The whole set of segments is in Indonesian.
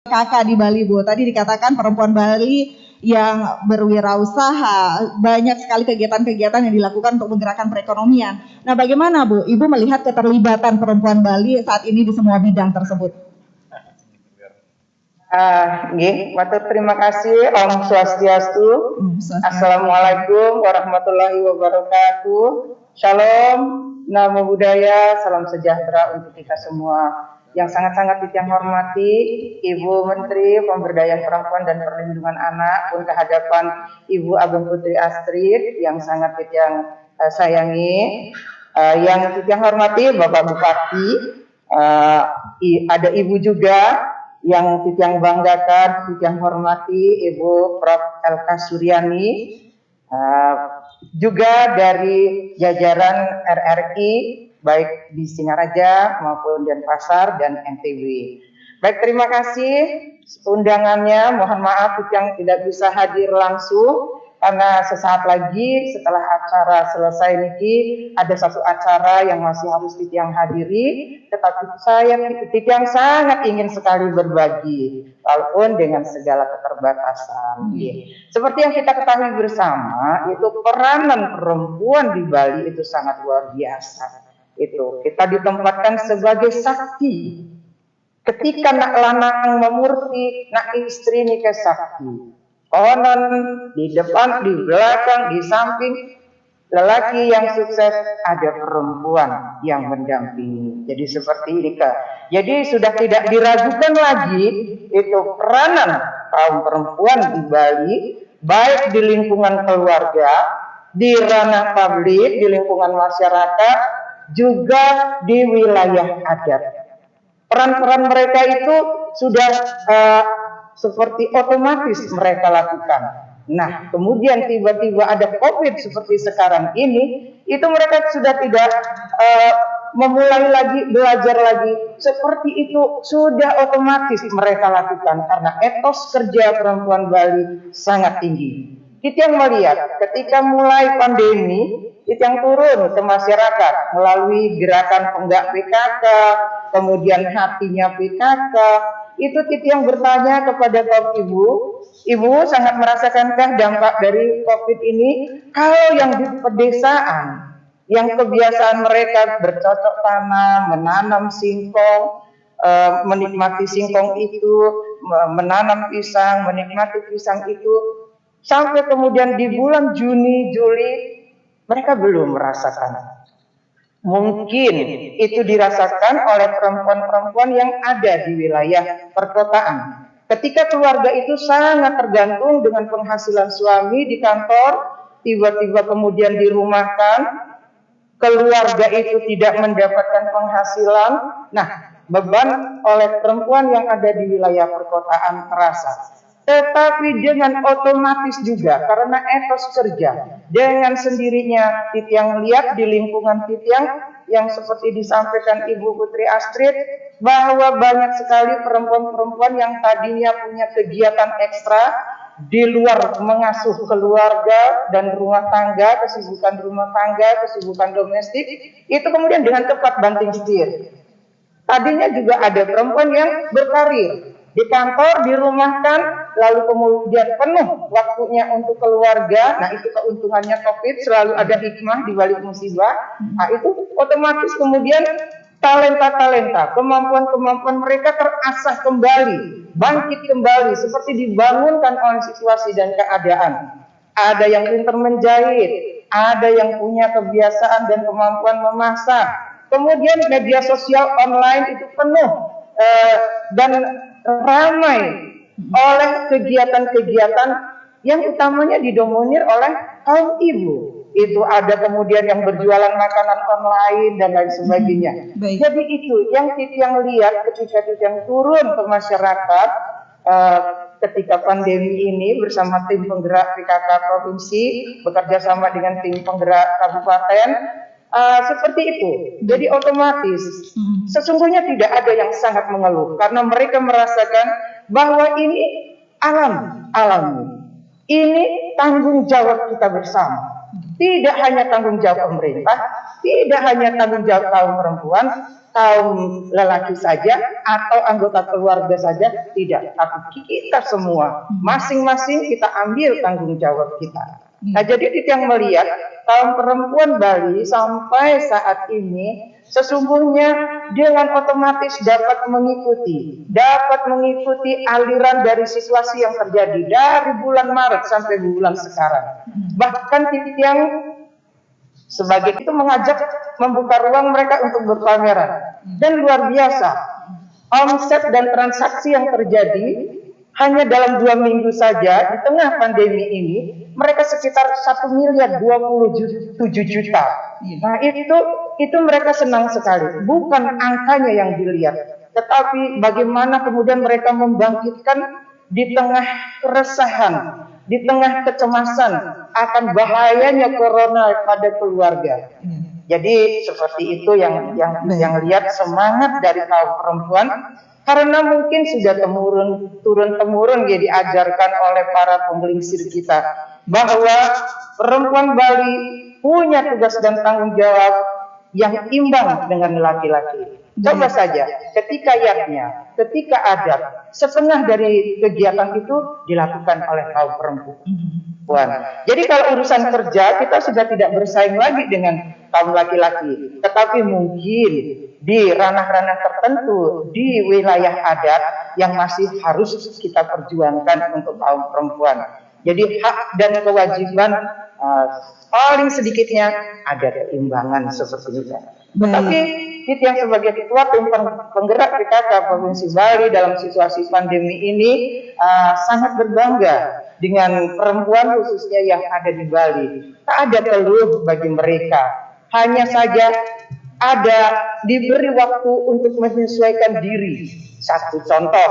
kakak di Bali, Bu. Tadi dikatakan perempuan Bali yang berwirausaha, banyak sekali kegiatan-kegiatan yang dilakukan untuk menggerakkan perekonomian. Nah, bagaimana Bu, Ibu melihat keterlibatan perempuan Bali saat ini di semua bidang tersebut? Terima kasih. Om Swastiastu. Assalamualaikum warahmatullahi wabarakatuh. Shalom, Namo Buddhaya, salam sejahtera untuk kita semua. Yang sangat-sangat yang hormati Ibu Menteri Pemberdayaan Perempuan dan Perlindungan Anak pun kehadapan Ibu Ageng Putri Astrid yang sangat yang sayangi, yang yang hormati Bapak Bupati, ada Ibu juga yang yang banggakan, yang hormati Ibu Prof. Elka Suryani, juga dari jajaran RRI baik di Singaraja maupun Denpasar dan NTB. Baik, terima kasih undangannya. Mohon maaf yang tidak bisa hadir langsung karena sesaat lagi setelah acara selesai niki ada satu acara yang masih harus yang hadiri, tetapi saya yang sangat ingin sekali berbagi walaupun dengan segala keterbatasan. Seperti yang kita ketahui bersama, itu peranan perempuan di Bali itu sangat luar biasa. Itu kita ditempatkan sebagai sakti. Ketika nak lanang memurti, nak istri nikah sakti. Konon di depan, di belakang, di samping lelaki yang sukses ada perempuan yang mendampingi. Jadi seperti ini Kak. Jadi sudah tidak diragukan lagi itu peranan kaum perempuan di Bali, baik di lingkungan keluarga, di ranah publik, di lingkungan masyarakat, juga di wilayah adat. Peran-peran mereka itu sudah seperti otomatis mereka lakukan. Nah, kemudian tiba-tiba ada COVID seperti sekarang ini, itu mereka sudah tidak memulai lagi, belajar lagi. Seperti itu sudah otomatis mereka lakukan karena etos kerja perempuan Bali sangat tinggi. Kita yang melihat ketika mulai pandemi, itu yang turun ke masyarakat melalui gerakan penggak PKK, kemudian hatinya PKK, itu yang bertanya kepada Ibu sangat merasakankah dampak dari COVID ini? Kalau yang di pedesaan, yang kebiasaan mereka bercocok tanam, menanam singkong, menikmati singkong itu, menanam pisang, menikmati pisang itu, sampai kemudian di bulan Juni, Juli, mereka belum merasakan. Mungkin itu dirasakan oleh perempuan-perempuan yang ada di wilayah perkotaan. Ketika keluarga itu sangat tergantung dengan penghasilan suami di kantor, tiba-tiba kemudian dirumahkan, keluarga itu tidak mendapatkan penghasilan. Nah, beban oleh perempuan yang ada di wilayah perkotaan terasa. Tetapi dengan otomatis juga karena etos kerja dengan sendirinya yang lihat di lingkungan yang seperti disampaikan Ibu Putri Astrid bahwa banyak sekali perempuan-perempuan yang tadinya punya kegiatan ekstra di luar mengasuh keluarga dan rumah tangga, kesibukan rumah tangga, kesibukan domestik, itu kemudian dengan cepat banting setir. Tadinya juga ada perempuan yang berkarir di kantor, dirumahkan, lalu kemudian penuh waktunya untuk keluarga. Nah, itu keuntungannya COVID, selalu ada hikmah di balik musibah. Nah, itu otomatis kemudian talenta-talenta, kemampuan-kemampuan mereka terasah kembali, bangkit kembali, seperti dibangunkan oleh situasi dan keadaan. Ada yang pintar menjahit, ada yang punya kebiasaan dan kemampuan memasak. Kemudian media sosial online itu penuh dan ramai oleh kegiatan-kegiatan yang utamanya didominir oleh kaum ibu. Itu ada kemudian yang berjualan makanan online dan lain sebagainya. Jadi itu yang lihat ketika yang turun ke masyarakat ketika pandemi ini bersama tim penggerak PKK provinsi bekerja sama dengan tim penggerak kabupaten. Seperti itu. Jadi otomatis sesungguhnya tidak ada yang sangat mengeluh karena mereka merasakan bahwa ini alami. Ini tanggung jawab kita bersama. Tidak hanya tanggung jawab pemerintah, tidak hanya tanggung jawab kaum perempuan, kaum lelaki saja, atau anggota keluarga saja, tidak. Tapi kita semua, masing-masing kita ambil tanggung jawab kita. Nah, jadi yang melihat kaum perempuan Bali sampai saat ini sesungguhnya dengan otomatis dapat mengikuti aliran dari situasi yang terjadi dari bulan Maret sampai bulan sekarang. Bahkan yang sebagai itu mengajak membuka ruang mereka untuk berpameran, dan luar biasa omset dan transaksi yang terjadi hanya dalam 2 minggu saja di tengah pandemi ini mereka sekitar 1.027.000.000. Nah, itu mereka senang sekali. Bukan angkanya yang dilihat, tetapi bagaimana kemudian mereka membangkitkan di tengah keresahan, di tengah kecemasan akan bahayanya corona pada keluarga. Jadi seperti itu yang lihat semangat dari kaum perempuan. Karena mungkin sudah turun-temurun ya diajarkan oleh para penggelingsir kita bahwa perempuan Bali punya tugas dan tanggung jawab yang imbang dengan laki-laki. Coba saja ketika yatnya, ketika adat, setengah dari kegiatan itu dilakukan oleh kaum perempuan. Jadi kalau urusan kerja kita sudah tidak bersaing lagi dengan kaum laki-laki, tetapi mungkin di ranah-ranah tertentu di wilayah adat yang masih harus kita perjuangkan untuk kaum perempuan. Jadi hak dan kewajiban paling sedikitnya ada keimbangan seperti itu. Tetapi yang sebagai ketua tim penggerak PKK Provinsi Bali dalam situasi pandemi ini sangat berbangga dengan perempuan khususnya yang ada di Bali. Tak ada keluh bagi mereka. Hanya saja ada diberi waktu untuk menyesuaikan diri. Satu contoh,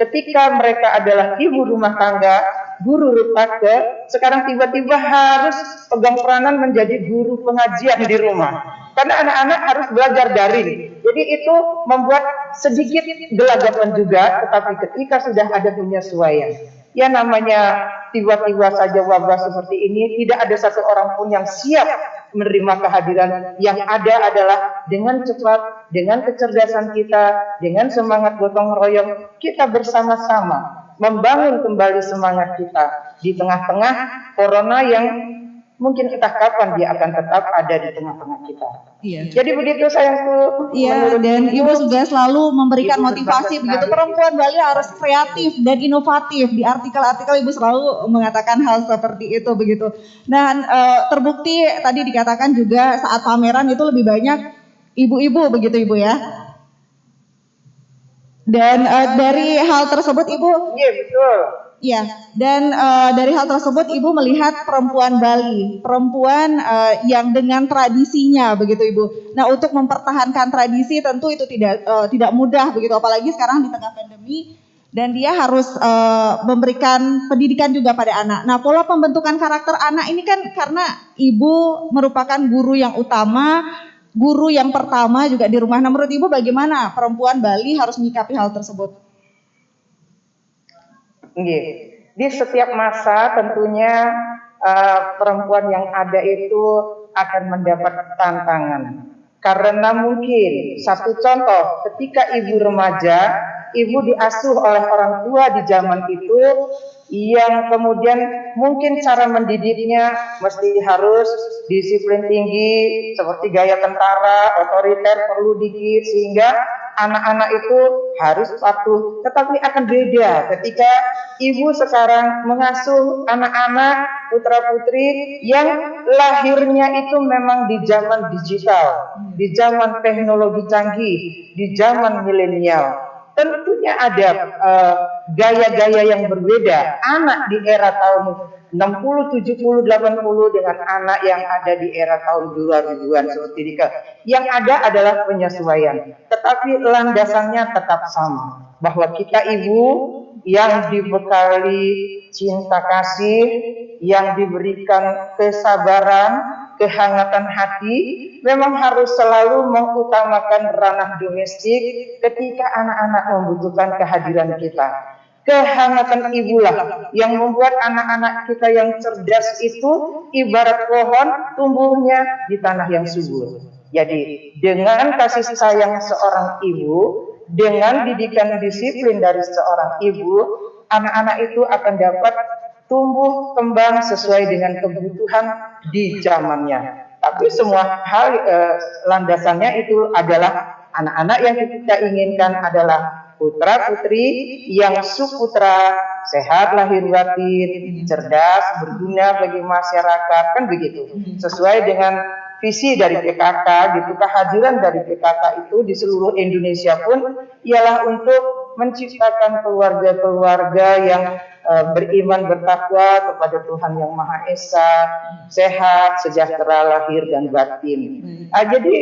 ketika mereka adalah ibu rumah tangga, guru rupake, sekarang tiba-tiba harus pegang peranan menjadi guru pengajian di rumah. Karena anak-anak harus belajar daring. Jadi itu membuat sedikit gelagapan juga, tetapi ketika sudah ada penyesuaian, ya namanya tiba-tiba saja wabah seperti ini, tidak ada satu orang pun yang siap menerima kehadiran. Yang ada adalah dengan cepat, dengan kecerdasan kita, dengan semangat gotong royong, kita bersama-sama membangun kembali semangat kita di tengah-tengah corona yang mungkin entah kapan dia akan tetap ada di tengah-tengah kita. Iya. Jadi begitu sayangku. Iya, dan Ibu juga selalu memberikan motivasi begitu perempuan Bali harus kreatif dan inovatif. Di artikel-artikel Ibu selalu mengatakan hal seperti itu begitu. Dan terbukti tadi dikatakan juga saat pameran itu lebih banyak ibu-ibu begitu Ibu ya. Dan dari hal tersebut Ibu, iya betul. Iya, dan dari hal tersebut Ibu melihat perempuan Bali, perempuan yang dengan tradisinya begitu Ibu. Nah, untuk mempertahankan tradisi tentu itu tidak mudah begitu, apalagi sekarang di tengah pandemi dan dia harus memberikan pendidikan juga pada anak. Nah, pola pembentukan karakter anak ini kan karena Ibu merupakan guru yang utama, guru yang pertama juga di rumah. Nah, menurut Ibu bagaimana perempuan Bali harus menyikapi hal tersebut? Di setiap masa tentunya perempuan yang ada itu akan mendapat tantangan. Karena mungkin satu contoh, ketika ibu remaja, ibu diasuh oleh orang tua di zaman itu, yang kemudian mungkin cara mendidiknya mesti harus disiplin tinggi, seperti gaya tentara, otoriter perlu dikit, sehingga anak-anak itu harus patuh. Tetapi akan beda ketika ibu sekarang mengasuh anak-anak putra-putri yang lahirnya itu memang di zaman digital, di zaman teknologi canggih, di zaman milenial. Tentunya ada gaya-gaya yang berbeda. Anak di era tahun 60, 70, 80 dengan anak yang ada di era tahun 2000-an seperti ini. Yang ada adalah penyesuaian. Tetapi landasannya tetap sama. Bahwa kita ibu yang dibekali cinta kasih, yang diberikan kesabaran, kehangatan hati, memang harus selalu mengutamakan ranah domestik ketika anak-anak membutuhkan kehadiran kita. kehangatan ibulah yang membuat anak-anak kita yang cerdas itu ibarat pohon tumbuhnya di tanah yang subur. Jadi dengan kasih sayang seorang ibu, dengan didikan disiplin dari seorang ibu, anak-anak itu akan dapat tumbuh kembang sesuai dengan kebutuhan di zamannya. Tapi semua hal landasannya itu adalah anak-anak yang kita inginkan adalah putra-putri yang suputra, sehat lahir batin, cerdas, berguna bagi masyarakat, kan begitu. Sesuai dengan visi dari PKK, gitu, kehadiran dari PKK itu di seluruh Indonesia pun ialah untuk menciptakan keluarga-keluarga yang beriman bertakwa kepada Tuhan yang Maha Esa, sehat, sejahtera lahir dan batin. Jadi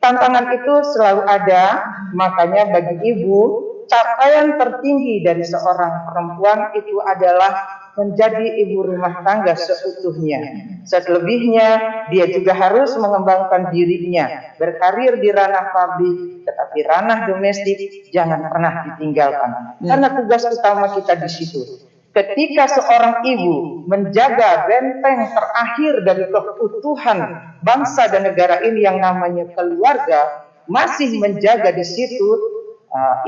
tantangan itu selalu ada, makanya bagi ibu capaian tertinggi dari seorang perempuan itu adalah menjadi ibu rumah tangga seutuhnya. Selebihnya dia juga harus mengembangkan dirinya, berkarir di ranah publik, tetapi ranah domestik jangan pernah ditinggalkan. Karena tugas utama kita di situ. Ketika seorang ibu menjaga benteng terakhir dari keutuhan bangsa dan negara ini yang namanya keluarga, masih menjaga di situ,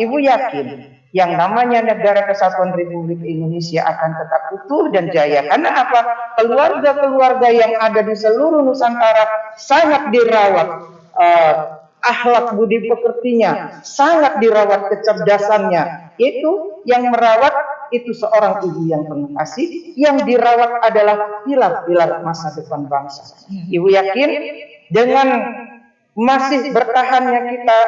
ibu yakin yang namanya Negara Kesatuan Republik Indonesia akan tetap utuh dan jaya. Karena apa? Keluarga-keluarga yang ada di seluruh Nusantara sangat dirawat akhlak budi pekertinya, sangat dirawat kecerdasannya. Itu yang merawat itu seorang ibu yang penuh kasih, yang dirawat adalah pilar-pilar masa depan bangsa. Ibu yakin dengan masih bertahannya kita,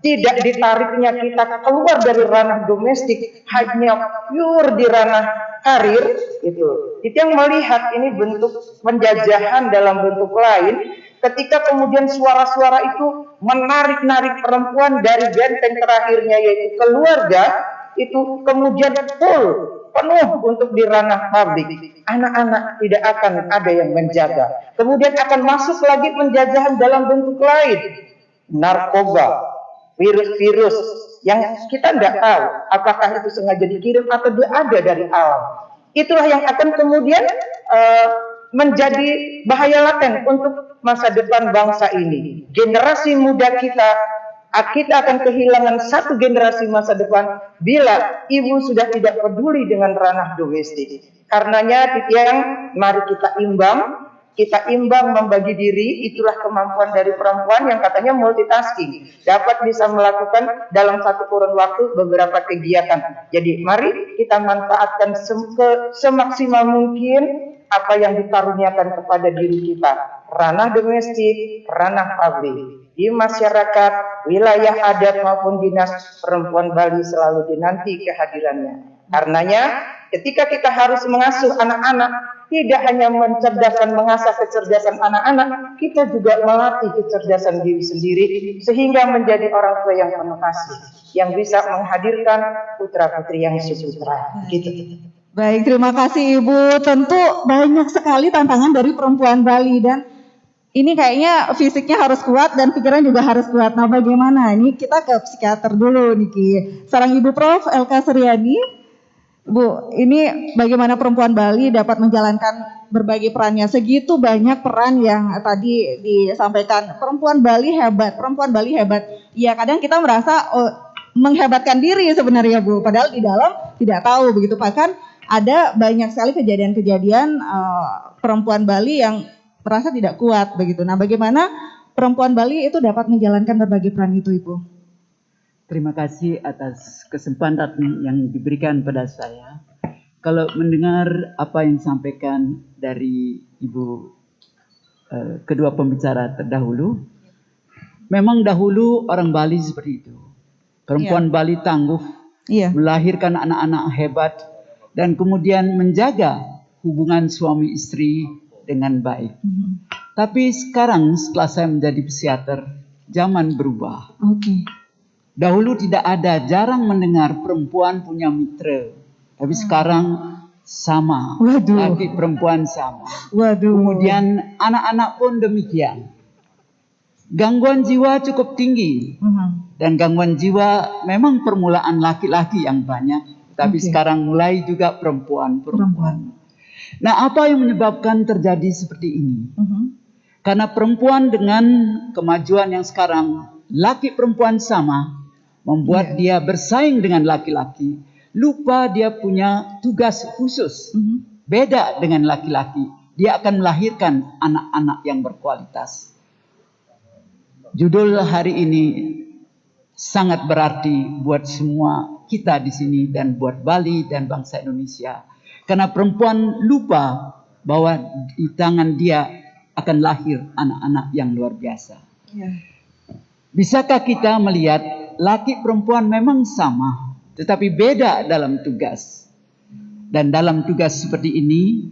tidak ditariknya kita keluar dari ranah domestik, hanya pure di ranah karir, itu yang melihat ini bentuk penjajahan dalam bentuk lain, ketika kemudian suara-suara itu menarik-narik perempuan dari benteng terakhirnya yaitu keluarga, itu kemudian penuh untuk di ranah publik. Anak-anak tidak akan ada yang menjaga. Kemudian akan masuk lagi penjajahan dalam bentuk lain, narkoba, virus-virus yang kita tidak tahu apakah itu sengaja dikirim atau dia ada dari alam. Itulah yang akan kemudian menjadi bahaya laten untuk masa depan bangsa ini. Generasi muda kita akan kehilangan satu generasi masa depan bila ibu sudah tidak peduli dengan ranah domestik. Karenanya yang mari kita imbang membagi diri. Itulah kemampuan dari perempuan yang katanya multitasking, dapat bisa melakukan dalam satu kurun waktu beberapa kegiatan. Jadi mari kita manfaatkan semaksimal mungkin apa yang dikaruniakan kepada diri kita, ranah domestik, ranah publik, di masyarakat, wilayah adat maupun dinas. Perempuan Bali selalu dinanti kehadirannya. Karenanya ketika kita harus mengasuh anak-anak, tidak hanya mencerdaskan, mengasah kecerdasan anak-anak, kita juga melatih kecerdasan diri sendiri sehingga menjadi orang tua yang penuh kasih, yang bisa menghadirkan putra-putri yang susutra. Gitu. Baik, terima kasih Ibu. Tentu banyak sekali tantangan dari perempuan Bali dan ini kayaknya fisiknya harus kuat dan pikiran juga harus kuat. Nah, bagaimana? Ini kita ke psikiater dulu, Niki. Seorang Ibu Prof. Elka Suryani. Bu, ini bagaimana perempuan Bali dapat menjalankan berbagai perannya? Segitu banyak peran yang tadi disampaikan. Perempuan Bali hebat, perempuan Bali hebat. Ya, kadang kita merasa menghebatkan diri sebenarnya, Bu. Padahal di dalam tidak tahu begitu. Bahkan ada banyak sekali kejadian-kejadian perempuan Bali yang merasa tidak kuat begitu. Nah, bagaimana perempuan Bali itu dapat menjalankan berbagai peran itu, Ibu? Terima kasih atas kesempatan yang diberikan pada saya. Kalau mendengar apa yang disampaikan dari Ibu kedua pembicara terdahulu, memang dahulu orang Bali seperti itu. Perempuan Bali tangguh, melahirkan anak-anak hebat, dan kemudian menjaga hubungan suami istri dengan baik. Tapi sekarang setelah saya menjadi psikiater, zaman berubah. Dahulu tidak ada, jarang mendengar perempuan punya mitra. Tapi sekarang sama, laki perempuan sama. Kemudian anak-anak pun demikian. Gangguan jiwa cukup tinggi. Dan gangguan jiwa memang permulaan laki-laki yang banyak. tapi sekarang mulai juga perempuan. Nah, apa yang menyebabkan terjadi seperti ini? Karena perempuan dengan kemajuan yang sekarang, laki perempuan sama, membuat dia bersaing dengan laki-laki, lupa dia punya tugas khusus. Beda dengan laki-laki, dia akan melahirkan anak-anak yang berkualitas. Judul hari ini sangat berarti buat semua kita di sini dan buat Bali dan bangsa Indonesia. Karena perempuan lupa bahwa di tangan dia akan lahir anak-anak yang luar biasa. Bisakah kita melihat laki perempuan memang sama, tetapi beda dalam tugas. Dan dalam tugas seperti ini,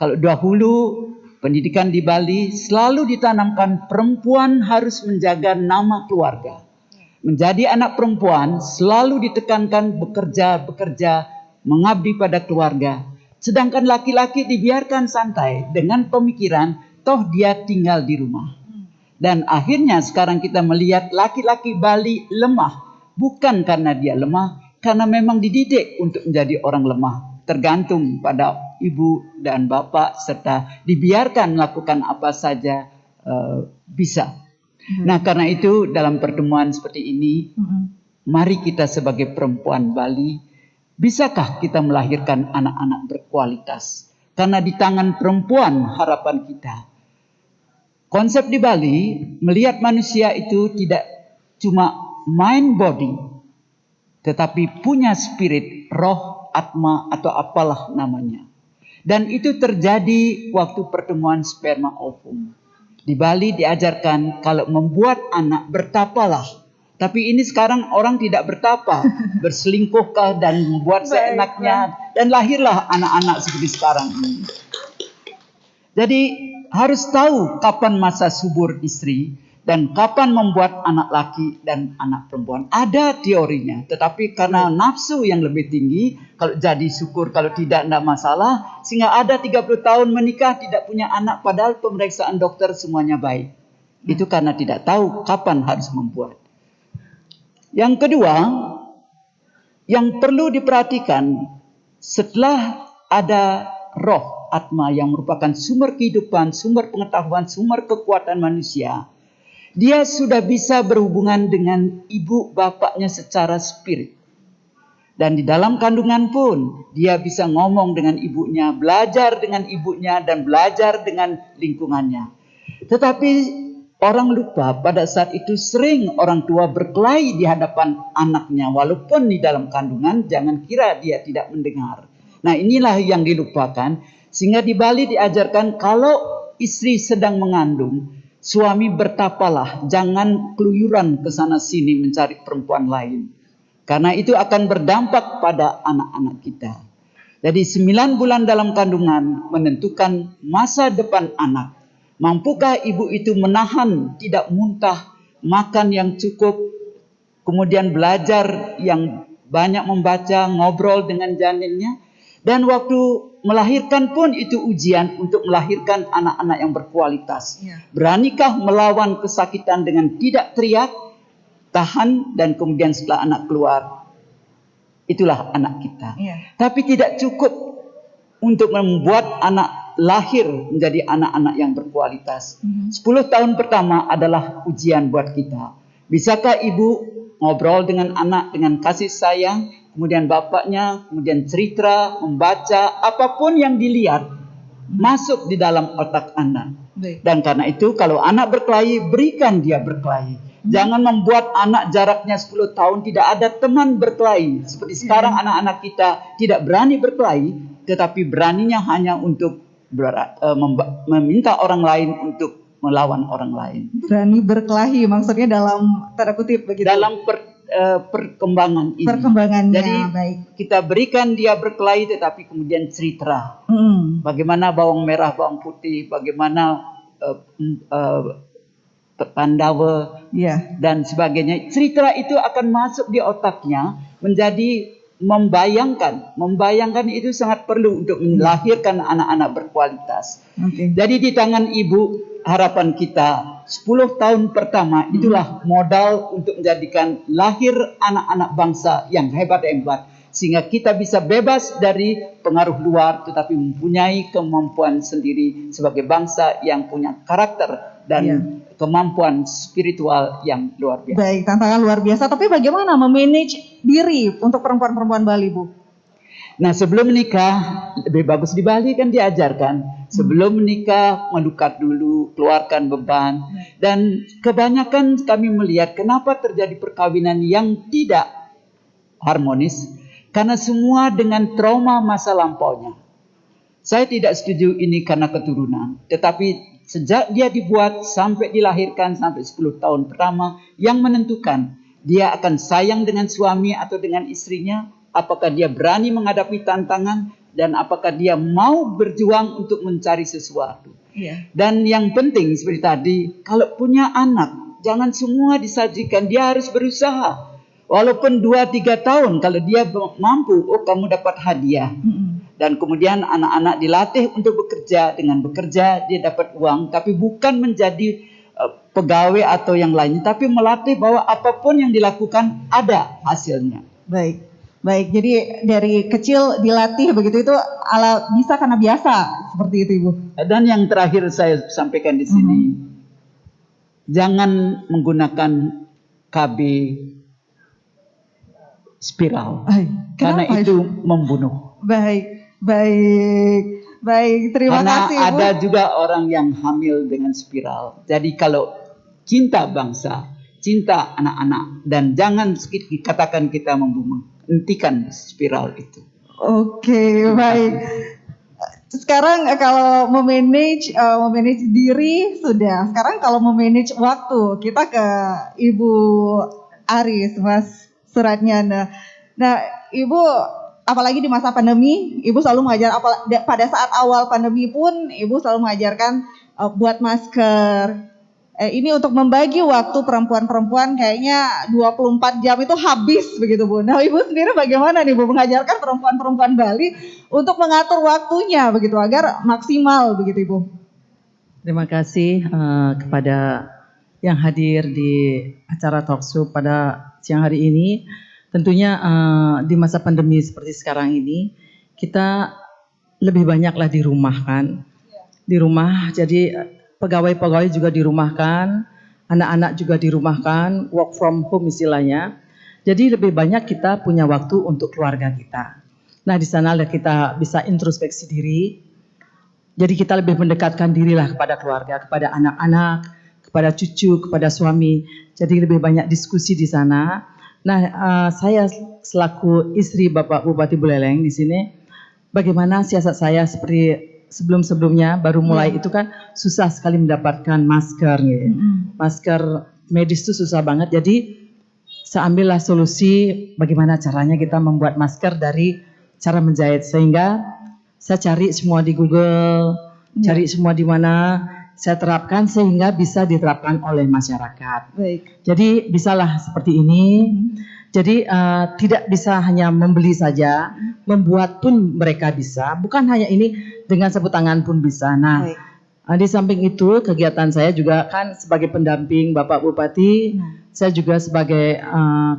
kalau dahulu pendidikan di Bali selalu ditanamkan perempuan harus menjaga nama keluarga. Menjadi anak perempuan selalu ditekankan bekerja, mengabdi pada keluarga. Sedangkan laki-laki dibiarkan santai dengan pemikiran toh dia tinggal di rumah. Dan akhirnya sekarang kita melihat laki-laki Bali lemah. Bukan karena dia lemah, karena memang dididik untuk menjadi orang lemah. Tergantung pada ibu dan bapak serta dibiarkan melakukan apa saja bisa. Nah, karena itu dalam pertemuan seperti ini, mari kita sebagai perempuan Bali, bisakah kita melahirkan anak-anak berkualitas? Karena di tangan perempuan harapan kita. Konsep di Bali, melihat manusia itu tidak cuma mind body, tetapi punya spirit, roh, atma, atau apalah namanya. Dan itu terjadi waktu pertemuan sperma ovum. Di Bali diajarkan kalau membuat anak bertapalah. Tapi ini sekarang orang tidak bertapa, berselingkuhkah dan membuat seenaknya, dan lahirlah anak-anak seperti sekarang ini. Jadi harus tahu kapan masa subur istri dan kapan membuat anak laki dan anak perempuan. Ada teorinya, tetapi karena nafsu yang lebih tinggi, kalau jadi syukur, kalau tidak masalah. Sehingga ada 30 tahun menikah tidak punya anak, padahal pemeriksaan dokter semuanya baik. Itu karena tidak tahu kapan harus membuat. Yang kedua, yang perlu diperhatikan, setelah ada roh atma yang merupakan sumber kehidupan, sumber pengetahuan, sumber kekuatan manusia, dia sudah bisa berhubungan dengan ibu bapaknya secara spirit. Dan di dalam kandungan pun dia bisa ngomong dengan ibunya, belajar dengan ibunya, dan belajar dengan lingkungannya. Tetapi orang lupa pada saat itu sering orang tua berkelahi di hadapan anaknya. Walaupun di dalam kandungan, jangan kira dia tidak mendengar. Nah, inilah yang dilupakan. Sehingga di Bali diajarkan kalau istri sedang mengandung, suami bertapalah, jangan keluyuran ke sana sini mencari perempuan lain. Karena itu akan berdampak pada anak-anak kita. Jadi 9 bulan dalam kandungan menentukan masa depan anak. Mampukah ibu itu menahan, tidak muntah, makan yang cukup, kemudian belajar yang banyak membaca, ngobrol dengan janinnya. Dan waktu melahirkan pun itu ujian untuk melahirkan anak-anak yang berkualitas. Beranikah melawan kesakitan dengan tidak teriak, tahan, dan kemudian setelah anak keluar, itulah anak kita. Tapi tidak cukup untuk membuat anak lahir menjadi anak-anak yang berkualitas. 10 tahun pertama adalah ujian buat kita. Bisakah ibu ngobrol dengan anak dengan kasih sayang, kemudian bapaknya, kemudian cerita, membaca, apapun yang dilihat masuk di dalam otak anak. Dan karena itu kalau anak berkelahi, berikan dia berkelahi. Jangan membuat anak jaraknya 10 tahun tidak ada teman berkelahi. Seperti sekarang anak-anak kita tidak berani berkelahi, tetapi beraninya hanya untuk meminta orang lain untuk melawan orang lain. Berani berkelahi maksudnya dalam tanda kutip begitu. Dalam perkembangan ini. Perkembangannya. Jadi baik. Kita berikan dia berkelahi tetapi kemudian cerita. Bagaimana bawang merah, bawang putih, bagaimana Pandawa dan sebagainya. Cerita itu akan masuk di otaknya menjadi membayangkan itu sangat perlu untuk melahirkan anak-anak berkualitas. Jadi di tangan ibu harapan kita 10 tahun pertama itulah modal untuk menjadikan lahir anak-anak bangsa yang hebat-hebat. sehingga kita bisa bebas dari pengaruh luar tetapi mempunyai kemampuan sendiri sebagai bangsa yang punya karakter dan kemampuan spiritual yang luar biasa. Baik, tantangan luar biasa, tapi bagaimana memanage diri untuk perempuan-perempuan Bali, Bu? Nah, sebelum menikah, lebih bagus di Bali kan diajarkan. Sebelum menikah, melukat dulu, keluarkan beban. Dan kebanyakan kami melihat kenapa terjadi perkawinan yang tidak harmonis. Karena semua dengan trauma masa lampaunya. Saya tidak setuju ini karena keturunan. Tetapi sejak dia dibuat sampai dilahirkan sampai 10 tahun pertama, yang menentukan dia akan sayang dengan suami atau dengan istrinya, apakah dia berani menghadapi tantangan, dan apakah dia mau berjuang untuk mencari sesuatu. Dan yang penting seperti tadi, kalau punya anak, jangan semua disajikan, dia harus berusaha. Walaupun 2-3 tahun, kalau dia mampu, oh kamu dapat hadiah. Dan kemudian anak-anak dilatih untuk bekerja. Dengan bekerja dia dapat uang, tapi bukan menjadi pegawai atau yang lainnya, tapi melatih bahwa apapun yang dilakukan ada hasilnya. Baik, jadi dari kecil dilatih begitu, itu bisa karena biasa seperti itu, Ibu. Dan yang terakhir saya sampaikan di sini, jangan menggunakan KB spiral, karena itu membunuh. Baik, terima kasih, Bu. Karena ada juga orang yang hamil dengan spiral. Jadi kalau cinta bangsa, cinta anak-anak, dan jangan katakan kita membunuh, hentikan spiral itu. Oke, baik. Sekarang kalau memanage diri sudah. Sekarang kalau memanage waktu, kita ke Ibu Aris, Mas Suratnyana. Nah, Ibu, apalagi di masa pandemi, Ibu selalu mengajar. Pada saat awal pandemi pun, Ibu selalu mengajarkan buat masker. Ini untuk membagi waktu perempuan-perempuan, kayaknya 24 jam itu habis begitu, Bu. Nah, Ibu sendiri bagaimana nih, Bu, mengajarkan perempuan-perempuan Bali untuk mengatur waktunya begitu agar maksimal begitu, Ibu? Terima kasih kepada yang hadir di acara talkshow pada siang hari ini. Tentunya di masa pandemi seperti sekarang ini, kita lebih banyaklah di rumah kan. Di rumah, jadi pegawai-pegawai juga dirumahkan, anak-anak juga dirumahkan, work from home istilahnya. Jadi lebih banyak kita punya waktu untuk keluarga kita. Nah, di sana kita bisa introspeksi diri. Jadi kita lebih mendekatkan dirilah kepada keluarga, kepada anak-anak, kepada cucu, kepada suami. Jadi lebih banyak diskusi di sana. Nah, saya selaku istri Bapak Bupati Buleleng di sini, bagaimana siasat saya seperti sebelum-sebelumnya baru mulai itu kan susah sekali mendapatkan masker gitu. Masker medis itu susah banget. Jadi saya ambillah solusi bagaimana caranya kita membuat masker dari cara menjahit, sehingga saya cari semua di Google, cari semua di mana, saya terapkan sehingga bisa diterapkan oleh masyarakat. Jadi bisalah seperti ini. Jadi tidak bisa hanya membeli saja, membuat pun mereka bisa. Bukan hanya ini, dengan sapu tangan pun bisa. Nah, di samping itu kegiatan saya juga kan sebagai pendamping Bapak Bupati, saya juga sebagai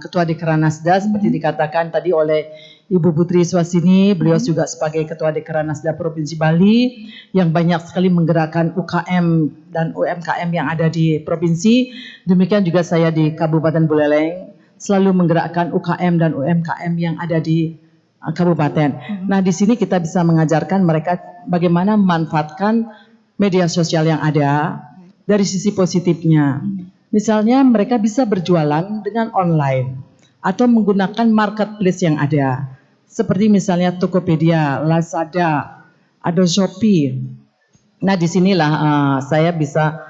Ketua Dekranasda seperti dikatakan tadi oleh Ibu Putri Swasini, beliau juga sebagai Ketua Dekranasda Provinsi Bali yang banyak sekali menggerakkan UKM dan UMKM yang ada di provinsi. Demikian juga saya di Kabupaten Buleleng selalu menggerakkan UKM dan UMKM yang ada di kabupaten. Nah, di sini kita bisa mengajarkan mereka bagaimana memanfaatkan media sosial yang ada dari sisi positifnya. Misalnya mereka bisa berjualan dengan online atau menggunakan marketplace yang ada. Seperti misalnya Tokopedia, Lazada, ada Shopee. Nah, disinilah saya bisa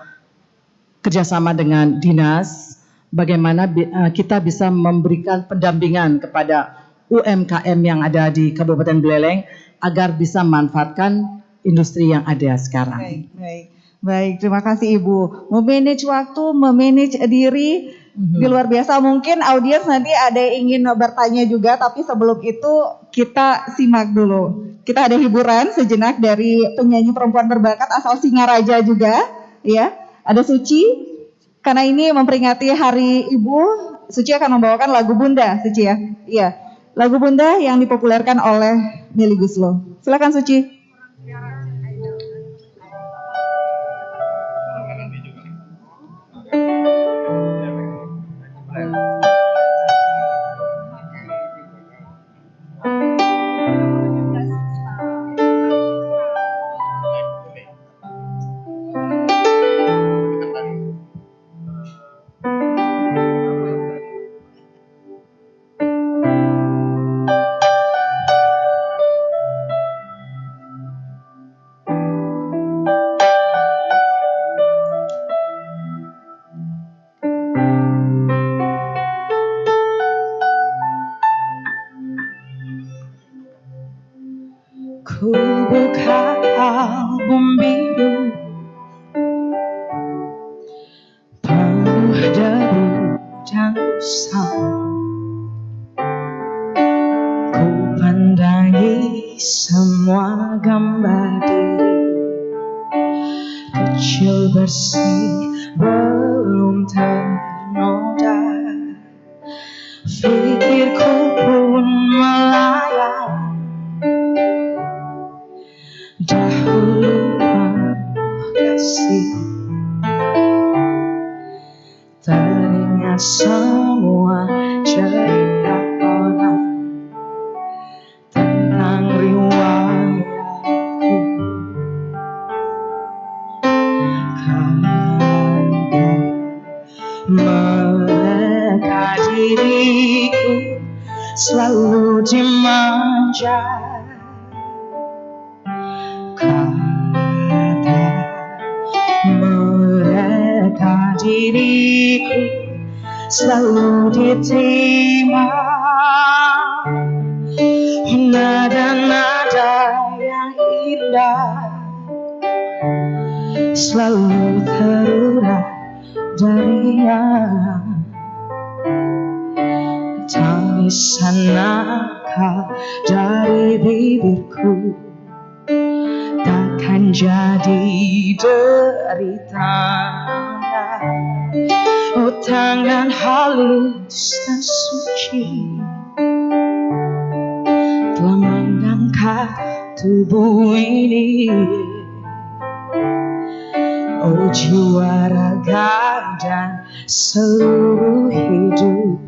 kerjasama dengan dinas, bagaimana kita bisa memberikan pendampingan kepada UMKM yang ada di Kabupaten Buleleng agar bisa memanfaatkan industri yang ada sekarang. Baik, terima kasih Ibu. Memanage waktu, memanage diri, di luar biasa. Mungkin audiens nanti ada yang ingin bertanya juga, tapi sebelum itu kita simak dulu. Kita ada hiburan sejenak dari penyanyi perempuan berbakat asal Singaraja juga, ya. Ada Suci. Karena ini memperingati Hari Ibu, Suci akan membawakan lagu Bunda, Suci ya. Iya. lagu Bunda yang dipopulerkan oleh Melly Goeslaw. Silakan Suci. Ku buka album biru penuh debu dan usang. Ku pandangi semua gambar diri kecil bersih belum ternoda. Pikirku pun melayang dahulu penuh kasih, teringat semua cerita orang tentang riwayatku. Kadang mereka diriku selalu dimanja. Kata mereka diriku selalu diterima. Nada-nada yang indah selalu terurai darinya. Tangisan nakal dari bibirku takkan jadi derita. Oh tangan halus dan suci telah mengangkat tubuh ini. Oh jiwa, raga dan seluruh hidup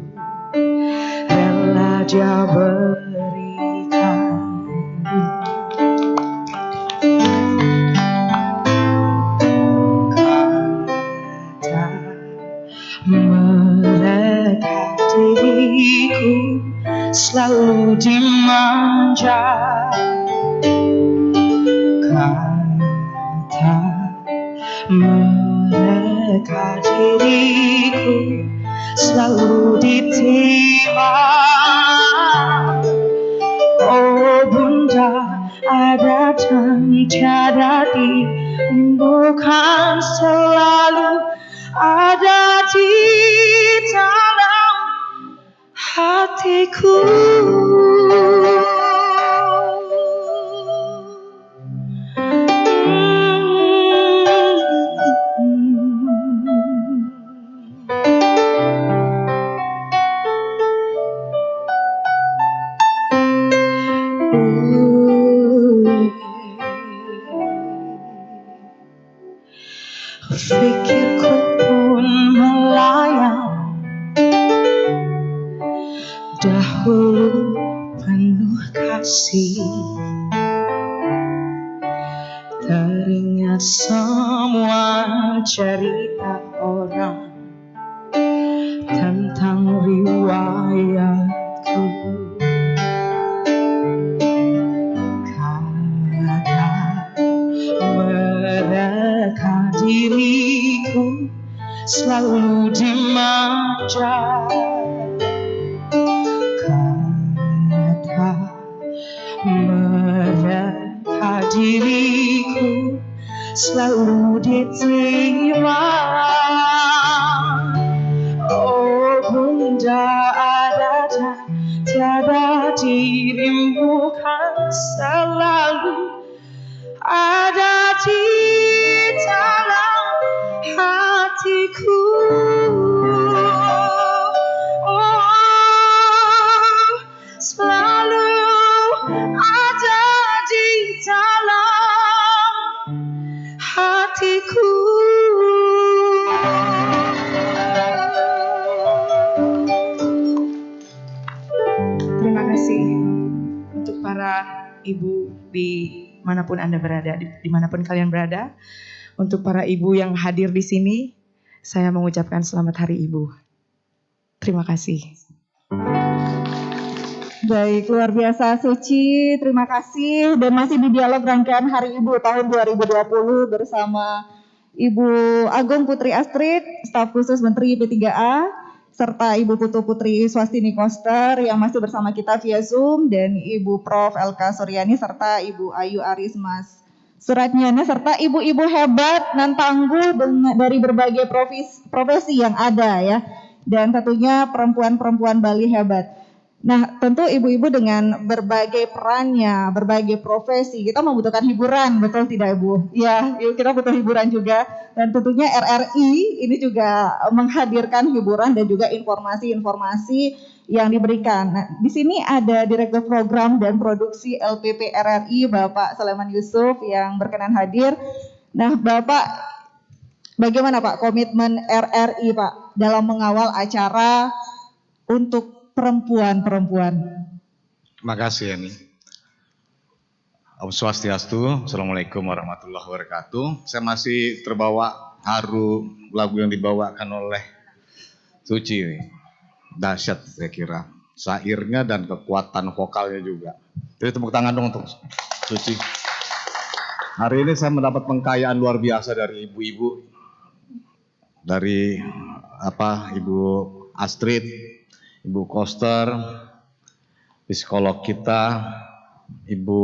rela Dia berikan. Mereka diriku selalu dimanja. Kata mereka diriku selalu diterima. Oh Bunda, ada dan tiada dirindukan, selalu ada di dalam hatiku. Pikirku pun melayang dahulu penuh kasih, teringat semua cerita orang tentang riwayatku. Kata mereka diriku selalu dimanja. Kata mereka diriku selalu diterima. Oh Bunda, ada dan tiada dirimu kan selalu ada di dalam hatiku. Oh, Ibu dimanapun Anda berada, dimanapun kalian berada. Untuk para ibu yang hadir di sini, saya mengucapkan selamat Hari Ibu. Terima kasih. Baik, luar biasa Suci, terima kasih. Dan masih di dialog rangkaian Hari Ibu tahun 2020 bersama Ibu Agung Putri Astrid, staf khusus Menteri P3A, serta Ibu Putu Putri Swastini Koster yang masih bersama kita via Zoom, dan Ibu Prof. LK Suryani, serta Ibu Ayu Arismas Suratnyana, serta ibu-ibu hebat dan tangguh dari berbagai profesi yang ada ya, dan tentunya perempuan-perempuan Bali hebat. Nah, tentu ibu-ibu dengan berbagai perannya, berbagai profesi, kita membutuhkan hiburan, betul tidak Ibu? Ya, kita butuh hiburan juga. Dan tentunya RRI ini juga menghadirkan hiburan dan juga informasi-informasi yang diberikan. Nah, di sini ada Direktur Program dan Produksi LPP RRI, Bapak Sulaiman Yusuf yang berkenan hadir. Nah, Bapak, bagaimana Pak komitmen RRI Pak dalam mengawal acara untuk perempuan-perempuan? Terima kasih Yani. Om Swastiastu, Assalamualaikum warahmatullahi wabarakatuh. Saya masih terbawa haru lagu yang dibawakan oleh Suci ini. Dahsyat saya kira. Syairnya dan kekuatan vokalnya juga. Jadi tepuk tangan dong untuk Suci. Hari ini saya mendapat pengkayaan luar biasa dari ibu-ibu. Dari Ibu Astrid, Ibu Koster, psikolog kita, Ibu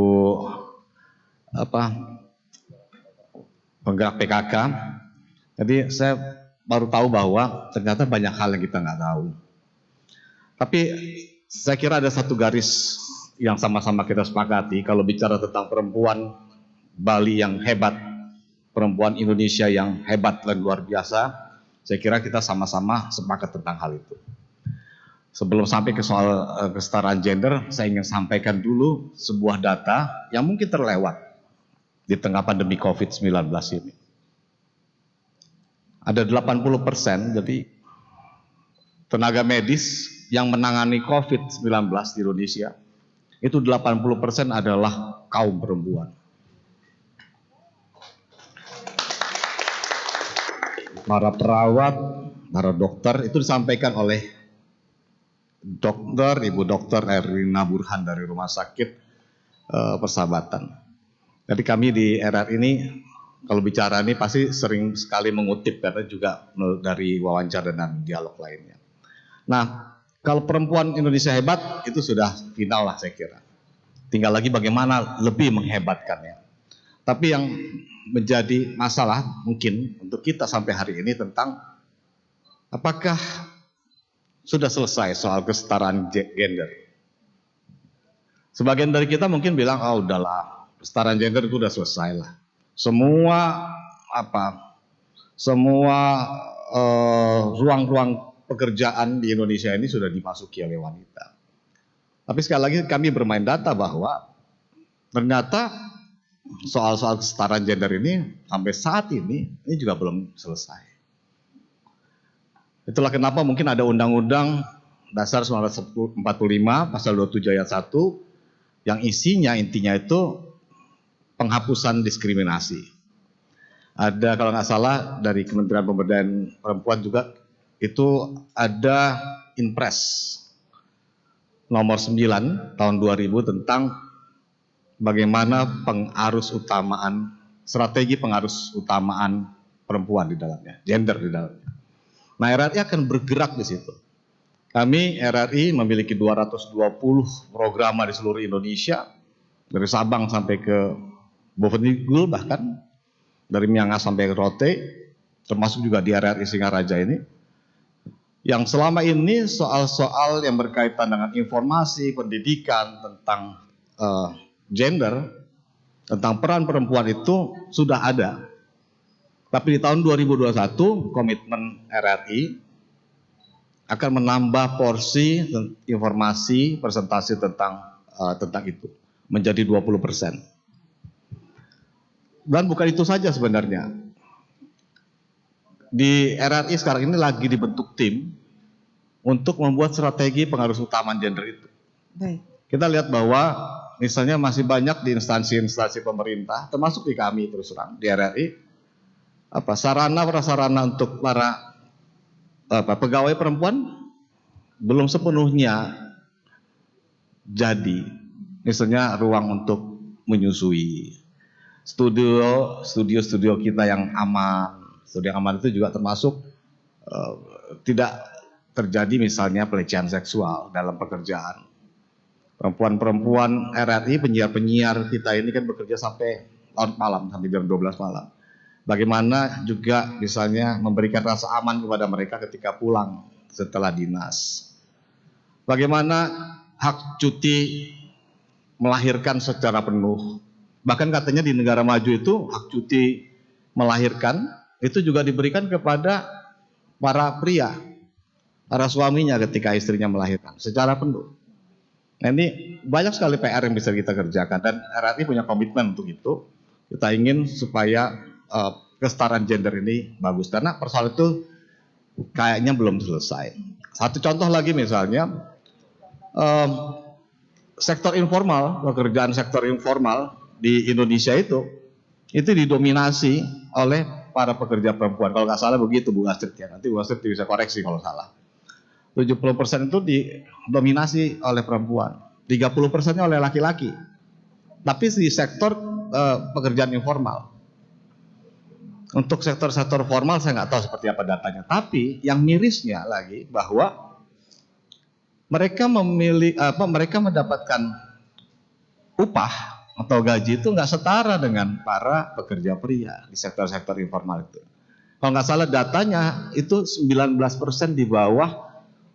penggerak PKK. Jadi saya baru tahu bahwa ternyata banyak hal yang kita nggak tahu. Tapi saya kira ada satu garis yang sama-sama kita sepakati kalau bicara tentang perempuan Bali yang hebat, perempuan Indonesia yang hebat dan luar biasa. Saya kira kita sama-sama sepakat tentang hal itu. Sebelum sampai ke soal kesetaraan gender, saya ingin sampaikan dulu sebuah data yang mungkin terlewat di tengah pandemi COVID-19 ini. Ada 80%, jadi tenaga medis yang menangani COVID-19 di Indonesia, itu 80% adalah kaum perempuan. Para perawat, para dokter, itu disampaikan oleh Ibu Dokter Erlina Burhan dari Rumah Sakit Persahabatan. Jadi kami di RRI ini kalau bicara ini pasti sering sekali mengutip karena juga dari wawancara dan dialog lainnya. Nah, kalau perempuan Indonesia hebat itu sudah final lah saya kira. Tinggal lagi bagaimana lebih menghebatkannya. Tapi yang menjadi masalah mungkin untuk kita sampai hari ini tentang apakah sudah selesai soal kesetaraan gender. Sebagian dari kita mungkin bilang, udahlah, kesetaraan gender itu udah selesai lah. Semua ruang-ruang pekerjaan di Indonesia ini sudah dimasuki oleh wanita. Tapi sekali lagi kami bermain data bahwa ternyata soal-soal kesetaraan gender ini sampai saat ini juga belum selesai. Itulah kenapa mungkin ada Undang-Undang Dasar 1945 pasal 27 ayat 1 yang intinya itu penghapusan diskriminasi. Ada kalau nggak salah dari Kementerian Pemberdayaan Perempuan juga itu ada Inpres nomor 9 tahun 2000 tentang bagaimana strategi pengarus utamaan perempuan di dalamnya, gender di dalamnya. Nah, RRI akan bergerak di situ. Kami RRI memiliki 220 program di seluruh Indonesia, dari Sabang sampai ke Bovendigul, bahkan dari Miangas sampai ke Rote, termasuk juga di RRI Singaraja ini. Yang selama ini soal-soal yang berkaitan dengan informasi, pendidikan, tentang gender, tentang peran perempuan itu sudah ada. Tapi di tahun 2021 komitmen RRI akan menambah porsi informasi presentasi tentang itu menjadi 20%. Dan bukan itu saja sebenarnya. Di RRI sekarang ini lagi dibentuk tim untuk membuat strategi pengarus utama gender itu. Baik. Kita lihat bahwa misalnya masih banyak di instansi-instansi pemerintah, termasuk di kami terus terang di RRI, sarana prasarana untuk para pegawai perempuan belum sepenuhnya jadi. Misalnya ruang untuk menyusui, studio kita yang aman. Studio yang aman itu juga termasuk tidak terjadi misalnya pelecehan seksual dalam pekerjaan. Perempuan-perempuan RRI, penyiar-penyiar kita ini kan bekerja sampai larut malam, sampai jam 12 malam. Bagaimana juga misalnya memberikan rasa aman kepada mereka ketika pulang setelah dinas. Bagaimana hak cuti melahirkan secara penuh. Bahkan katanya di negara maju itu hak cuti melahirkan itu juga diberikan kepada para pria, para suaminya ketika istrinya melahirkan secara penuh. Nah, ini banyak sekali PR yang bisa kita kerjakan dan RRI punya komitmen untuk itu. Kita ingin supaya kesetaraan gender ini bagus karena persoalan itu kayaknya belum selesai. Satu contoh lagi misalnya sektor informal, pekerjaan sektor informal di Indonesia itu didominasi oleh para pekerja perempuan. Kalau nggak salah begitu Bu Astrid ya. Nanti Bu Astrid bisa koreksi kalau salah. 70% itu didominasi oleh perempuan, 30%-nya oleh laki-laki. Tapi di sektor pekerjaan informal. Untuk sektor-sektor formal saya nggak tahu seperti apa datanya. Tapi yang mirisnya lagi bahwa mereka mendapatkan upah atau gaji itu nggak setara dengan para pekerja pria di sektor-sektor informal itu. Kalau nggak salah datanya itu 19% di bawah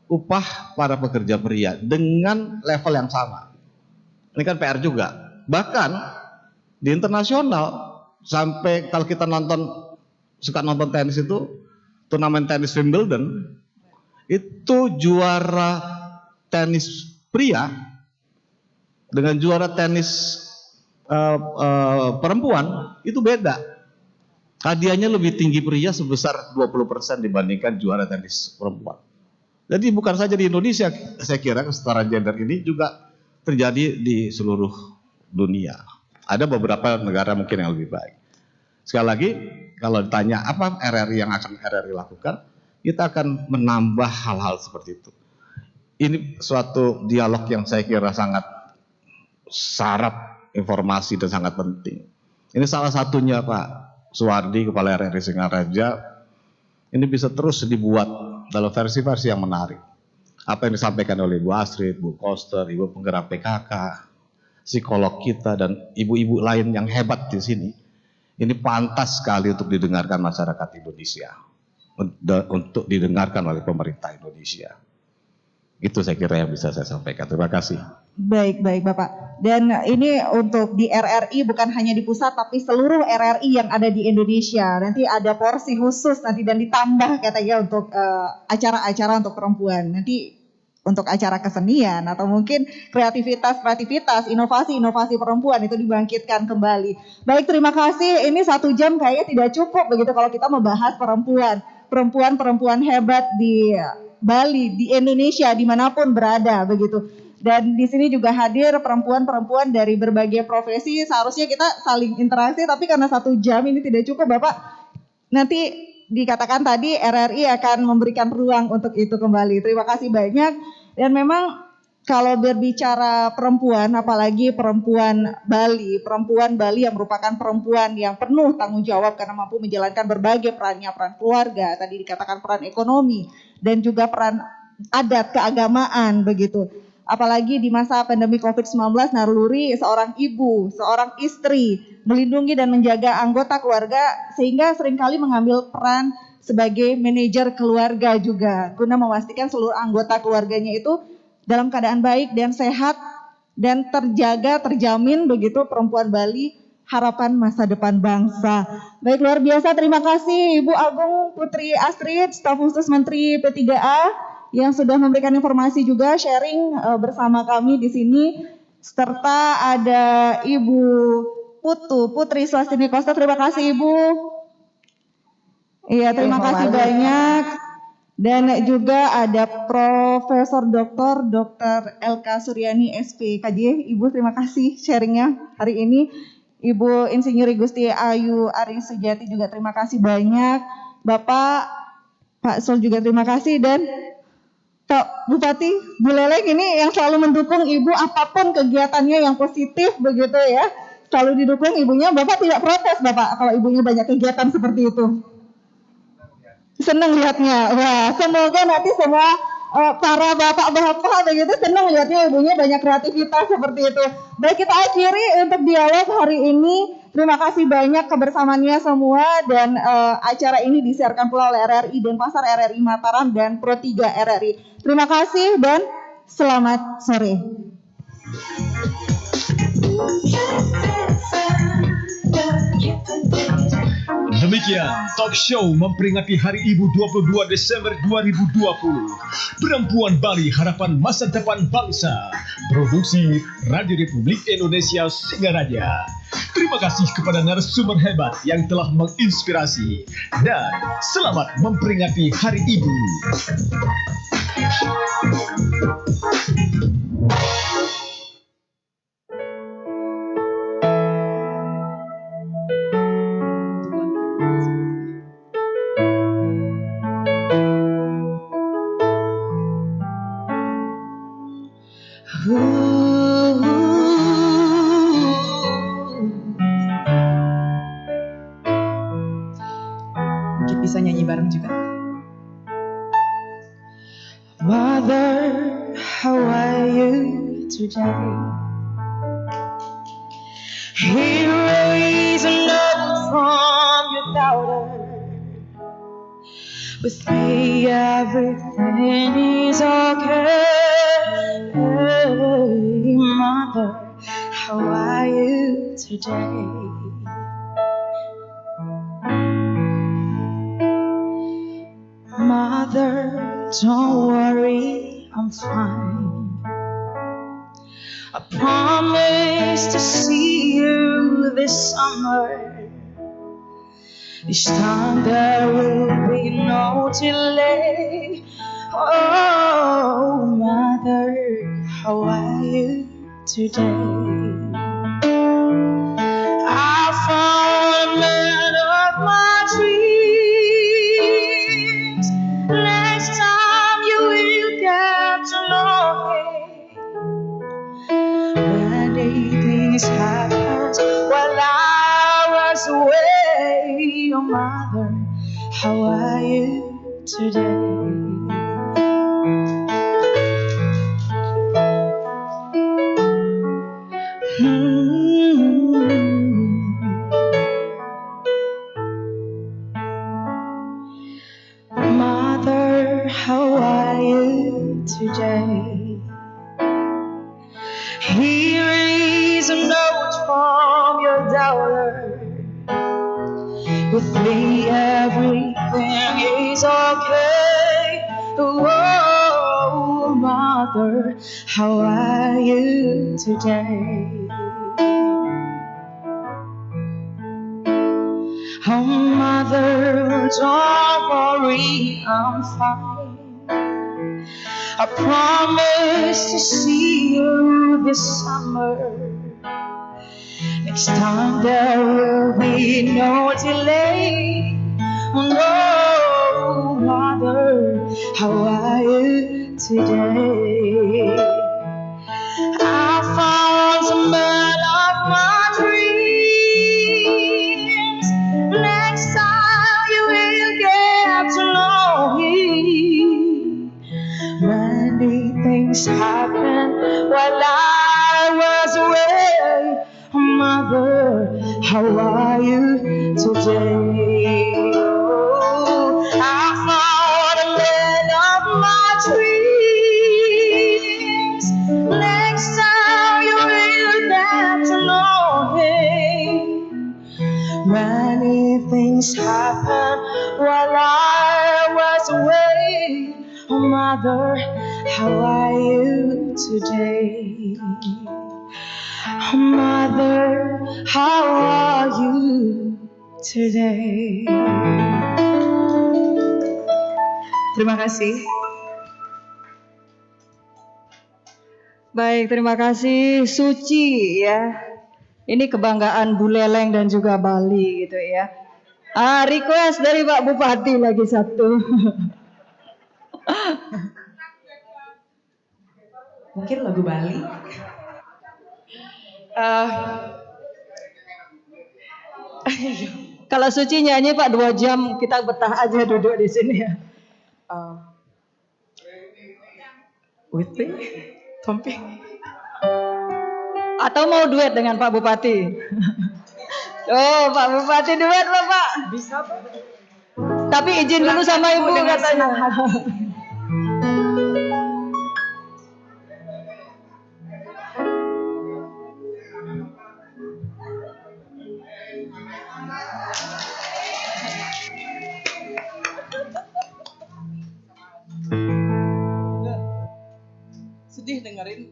upah para pekerja pria dengan level yang sama. Ini kan PR juga. Bahkan di internasional sampai kalau kita suka nonton tenis itu, turnamen tenis Wimbledon, itu juara tenis pria dengan juara tenis perempuan itu beda. Hadiahnya lebih tinggi pria sebesar 20% dibandingkan juara tenis perempuan. Jadi bukan saja di Indonesia, saya kira kesetaraan gender ini juga terjadi di seluruh dunia. Ada beberapa negara mungkin yang lebih baik. Sekali lagi, kalau ditanya apa RRI yang akan RRI lakukan, kita akan menambah hal-hal seperti itu. Ini suatu dialog yang saya kira sangat syarat informasi dan sangat penting. Ini salah satunya Pak Suwardi, Kepala RRI Singaraja, ini bisa terus dibuat dalam versi-versi yang menarik. Apa yang disampaikan oleh Bu Astrid, Bu Koster, Ibu penggerak PKK, psikolog kita, dan ibu-ibu lain yang hebat di sini, ini pantas sekali untuk didengarkan masyarakat Indonesia, untuk didengarkan oleh pemerintah Indonesia. Itu saya kira yang bisa saya sampaikan. Terima kasih. Baik Bapak. Dan ini untuk di RRI bukan hanya di pusat tapi seluruh RRI yang ada di Indonesia. Nanti ada porsi khusus nanti dan ditambah katanya untuk acara-acara untuk perempuan. Nanti untuk acara kesenian atau mungkin kreativitas, inovasi perempuan itu dibangkitkan kembali. Baik, terima kasih. Ini 1 jam kayaknya tidak cukup begitu kalau kita membahas perempuan hebat di Bali, di Indonesia, dimanapun berada begitu. Dan di sini juga hadir perempuan-perempuan dari berbagai profesi. Seharusnya kita saling interaksi, tapi karena 1 jam ini tidak cukup, Bapak. Nanti dikatakan tadi RRI akan memberikan ruang untuk itu kembali. Terima kasih banyak. Dan memang kalau berbicara perempuan, apalagi perempuan Bali yang merupakan perempuan yang penuh tanggung jawab karena mampu menjalankan berbagai perannya, peran keluarga, tadi dikatakan peran ekonomi, dan juga peran adat keagamaan begitu. Apalagi di masa pandemi COVID-19, naluri seorang ibu, seorang istri, melindungi dan menjaga anggota keluarga sehingga seringkali mengambil peran sebagai manajer keluarga juga, guna memastikan seluruh anggota keluarganya itu dalam keadaan baik dan sehat dan terjamin begitu perempuan Bali, harapan masa depan bangsa. Baik, luar biasa, terima kasih Ibu Agung Putri Astrid, staf khusus Menteri P3A yang sudah memberikan informasi juga sharing bersama kami di sini, serta ada Ibu Putri Swastini Kosta. Terima kasih Ibu. Iya, terima kasih banyak. Dan juga ada Profesor Dr. LK Suryani SPKJ. Ibu terima kasih sharingnya hari ini. Ibu Insinyur Gusti Ayu Ari Sujati juga terima kasih banyak. Bapak Pak Sol juga terima kasih, dan Pak Bupati Buleleng ini yang selalu mendukung Ibu apapun kegiatannya yang positif begitu ya. Selalu didukung ibunya. Bapak tidak protes Bapak kalau ibunya banyak kegiatan seperti itu. Senang lihatnya. Wah, semoga nanti semua para bapak-bapak begitu senang lihatnya ibunya banyak kreativitas seperti itu. Baik, kita akhiri untuk dialog hari ini. Terima kasih banyak kebersamaannya semua, dan acara ini disiarkan pula oleh RRI Denpasar, RRI Mataram, dan Pro 3 RRI. Terima kasih dan selamat sore. Demikian talk show memperingati Hari Ibu 22 Desember 2020. Perempuan Bali, harapan masa depan bangsa. Produksi Radio Republik Indonesia Singaraja. Terima kasih kepada narasumber hebat yang telah menginspirasi. Dan selamat memperingati Hari Ibu. Mungkin bisa nyanyi bareng juga. Mother, how are you today? Here is a note from your daughter. With me everything is okay. Mother, how are you today? Mother, don't worry, I'm fine. I promise to see you this summer. This time there will be no delay. Oh, Mother, how are you today? I found a man of my dreams. Next time you will get to know him. Many things happened while I was away. Oh, Mother, how are you today? Mother, how are you today? Here is a note from your daughter. With me everything is okay. Oh, Mother, how are you today? Oh, Mother, don't worry, I'm fine. I promise to see you this summer. Next time there will be no delay. Oh, no, Mother, how are you today? I found the man of my dreams. Next time you will get to know him. Many things happened while I was away. Mother, how are you today? Oh, I found a man of my dreams. Next time you will get to know him. Many things happened while I was away. Oh, Mother, how are you today? Oh, Mother, how are you today? Terima kasih. Baik, terima kasih Suci ya. Ini kebanggaan Buleleng dan juga Bali gitu ya. Request dari Pak Bupati lagi satu. Mungkin lagu Bali. Kalau Suci nyanyi Pak 2 jam kita betah aja duduk di sini ya. Whitney, Tompi. Atau mau duet dengan Pak Bupati? Oh, Pak Bupati duet Bapak. Bisa Pak. Tapi izin dulu sama Ibu katanya. Sedih dengerin.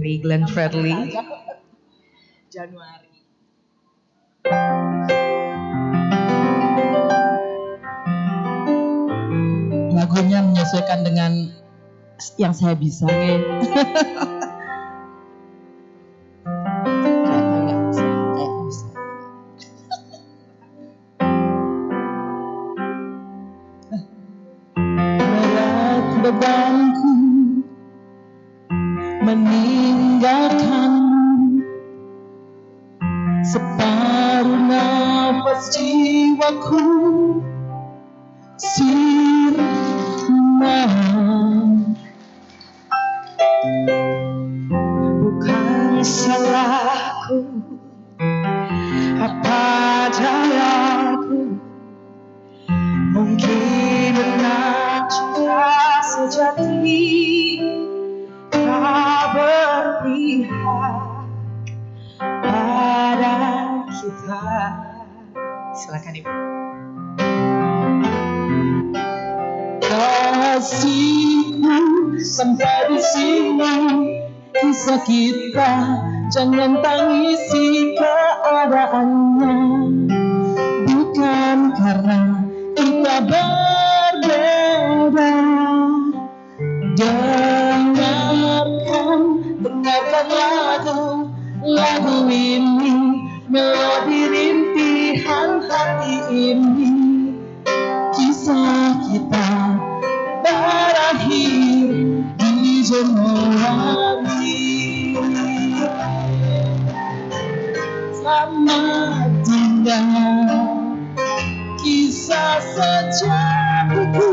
Dari Glenn Fredly. Januari. Lagunya menyesuaikan dengan yang saya bisa. Berat bebanku meninggalkanmu, separuh nafas jiwaku sirna. Bukan salahku, apa dayaku, mungkin benar cinta sejati tak berpihak pada kita. Silakan Ibu. Kasihku sampai di sini, kisah kita jangan tangisi keadaannya. Bukan karena kita berbeda. Dengarkan lagu ini, melodi rintihan hati ini. Kisah kita berakhir di Januari. Selamat tinggal kisah sejatiku.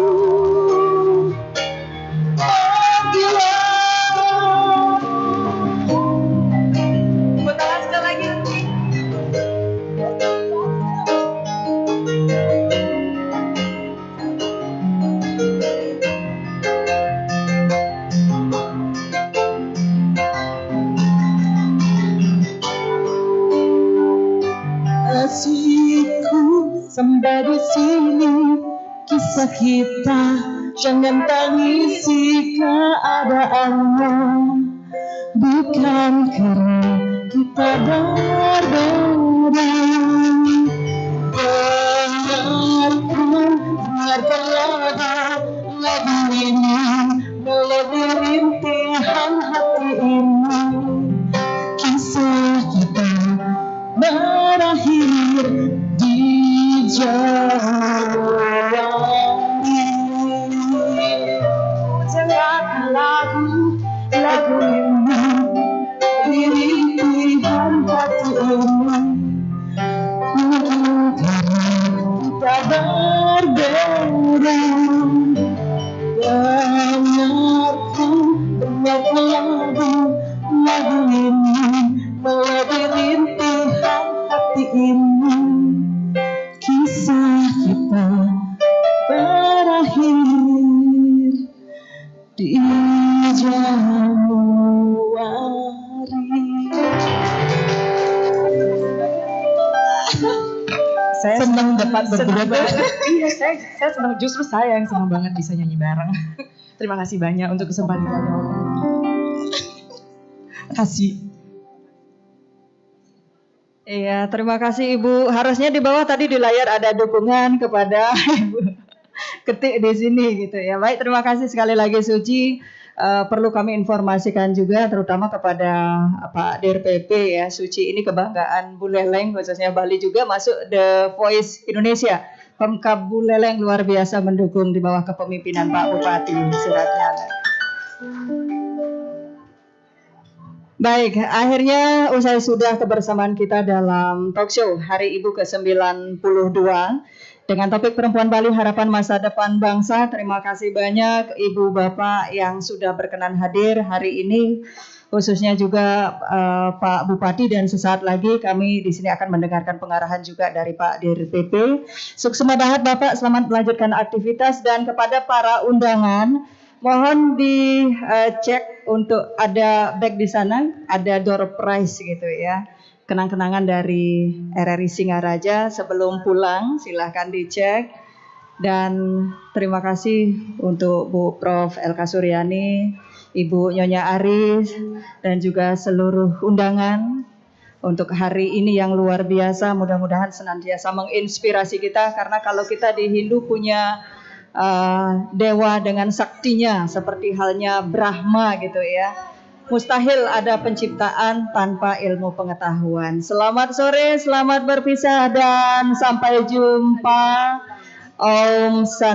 Sampai di sini kisah kita, jangan tangisi keadaannya. Bukan karena kita berbeda. Dengarkan lagu ini, melodi rintihan hati ini. Kisah kita berakhir di Januari. Jangan lagu kisah kita berakhir di Januari. Saya senang dapat berbeda. Iya, saya senang, justru saya yang senang banget bisa nyanyi bareng. Terima kasih banyak untuk kesempatannya. Kasih. Iya, terima kasih Ibu. Harusnya di bawah tadi di layar ada dukungan kepada Ibu. Ketik di sini gitu ya. Baik, terima kasih sekali lagi Suci. Perlu kami informasikan juga terutama kepada Pak DRPP ya, Suci ini kebanggaan Buleleng khususnya Bali juga masuk The Voice Indonesia. Pemkab Buleleng luar biasa mendukung di bawah kepemimpinan Pak Bupati Suratnya. Baik, akhirnya usai sudah kebersamaan kita dalam talk show Hari Ibu ke-92 dengan topik Perempuan Bali Harapan Masa Depan Bangsa. Terima kasih banyak Ibu Bapak yang sudah berkenan hadir hari ini, khususnya juga Pak Bupati, dan sesaat lagi kami di sini akan mendengarkan pengarahan juga dari Pak DRPP. Sukses banget Bapak, selamat melanjutkan aktivitas, dan kepada para undangan mohon dicek untuk ada bag di sana, ada door prize gitu ya. Kenang-kenangan dari RRI Singaraja sebelum pulang, silahkan dicek. Dan terima kasih untuk Bu Prof. Elka Suryani, Ibu Nyonya Aris, dan juga seluruh undangan untuk hari ini yang luar biasa. Mudah-mudahan senantiasa menginspirasi kita, karena kalau kita di Hindu punya dewa dengan saktinya seperti halnya Brahma gitu ya. Mustahil ada penciptaan tanpa ilmu pengetahuan. Selamat sore, selamat berpisah, dan sampai jumpa. Om Santi.